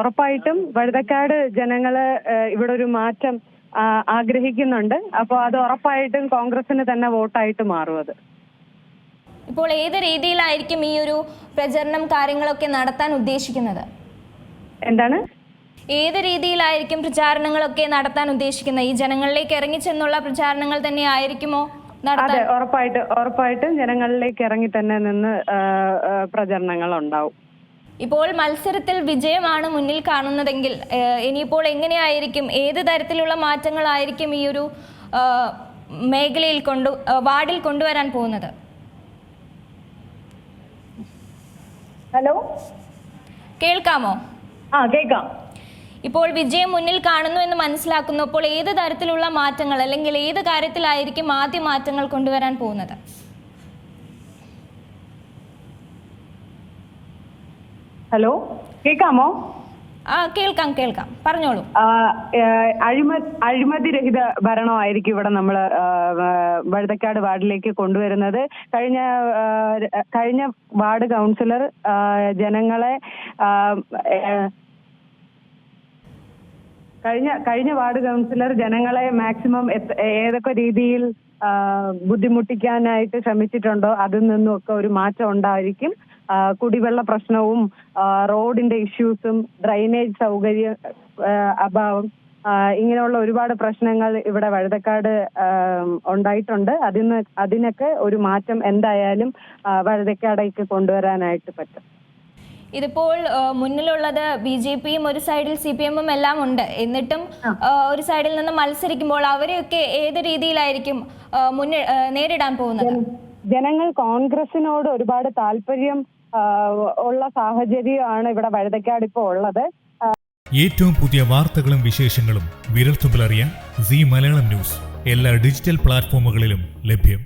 ഉറപ്പായിട്ടും വഴുതക്കാട് ജനങ്ങള് ഇവിടെ ഒരു മാറ്റം ആഗ്രഹിക്കുന്നുണ്ട്. അപ്പോൾ അത് ഉറപ്പായിട്ടും കോൺഗ്രസിന് തന്നെ വോട്ടായിട്ട് മാറും. അത് ഇപ്പോൾ ഏത് രീതിയിലായിരിക്കും ഈ ഒരു പ്രചരണം കാര്യങ്ങളൊക്കെ നടത്താൻ ഉദ്ദേശിക്കുന്നത്? എന്താണ്? ഏത് രീതിയിലായിരിക്കും പ്രചാരണങ്ങളൊക്കെ നടത്താൻ ഉദ്ദേശിക്കുന്നത്? ഈ ജനങ്ങളിലേക്ക് ഇറങ്ങിച്ചെന്നുള്ള പ്രചാരണങ്ങൾ തന്നെ ആയിരിക്കുമോ? അതെ, ഉറപ്പായിട്ടും ജനങ്ങളിലേക്ക് ഇറങ്ങി തന്നെ നിന്ന് പ്രചരണങ്ങൾ ഉണ്ടാവും. ഇപ്പോൾ മത്സരത്തിൽ വിജയമാണ് മുന്നിൽ കാണുന്നതെങ്കിൽ ഇനിയിപ്പോൾ എങ്ങനെയായിരിക്കും, ഏത് തരത്തിലുള്ള മാറ്റങ്ങളായിരിക്കും ഈ ഒരു മേഖലയിൽ വാർഡിൽ കൊണ്ടുവരാൻ പോകുന്നത്? ഹലോ, കേൾക്കാമോ? കേൾക്കാം. ഇപ്പോൾ വിജയം മുന്നിൽ കാണുന്നു എന്ന് മനസ്സിലാക്കുന്നു. അപ്പോൾ ഏത് തരത്തിലുള്ള മാറ്റങ്ങൾ അല്ലെങ്കിൽ ഏത് കാര്യത്തിലായിരിക്കും ആദ്യ മാറ്റങ്ങൾ കൊണ്ടുവരാൻ പോകുന്നത്? ഹലോ, കേൾക്കാമോ? കേൾക്കാം, പറഞ്ഞോളൂ. അഴിമതിരഹിത ഭരണമായിരിക്കും ഇവിടെ നമ്മൾ വഴുതക്കാട് വാർഡിലേക്ക് കൊണ്ടുവരുന്നത്. കഴിഞ്ഞ വാർഡ് കൗൺസിലർ ജനങ്ങളെ കഴിഞ്ഞ വാർഡ് കൗൺസിലർ ജനങ്ങളെ മാക്സിമം ഏതൊക്കെ രീതിയിൽ ബുദ്ധിമുട്ടിക്കാനായിട്ട് ശ്രമിച്ചിട്ടുണ്ടോ അതിൽ നിന്നൊക്കെ ഒരു മാറ്റം ഉണ്ടായിരിക്കും. കുടിവെള്ള പ്രശ്നവും റോഡിന്റെ ഇഷ്യൂസും ഡ്രൈനേജ് സൗകര്യ അഭാവം ഇങ്ങനെയുള്ള ഒരുപാട് പ്രശ്നങ്ങൾ ഇവിടെ വഴുതക്കാട് ഉണ്ടായിട്ടുണ്ട്. അതിനൊക്കെ ഒരു മാറ്റം എന്തായാലും വഴുതക്കാടേക്ക് കൊണ്ടുവരാനായിട്ട് പറ്റും. ഇതിപ്പോൾ മുന്നിലുള്ളത് BJPയും ഒരു സൈഡിൽ CPMഉം എല്ലാം ഉണ്ട്. എന്നിട്ടും ഒരു സൈഡിൽ നിന്ന് മത്സരിക്കുമ്പോൾ അവരെയൊക്കെ ഏത് രീതിയിലായിരിക്കും നേരിടാൻ പോകുന്നത്? ജനങ്ങൾ കോൺഗ്രസിനോട് ഒരുപാട് താല്പര്യം ഉള്ള സാഹചര്യമാണ് ഇവിടെ വഴുതക്കാട് ഇപ്പോൾ ഉള്ളത്. ഏറ്റവും പുതിയ വാർത്തകളും വിശേഷങ്ങളും വിരൽത്തുമ്പിലറിയാൻ സീ മലയാളം ന്യൂസ് എല്ലാ ഡിജിറ്റൽ പ്ലാറ്റ്ഫോമുകളിലും ലഭ്യം.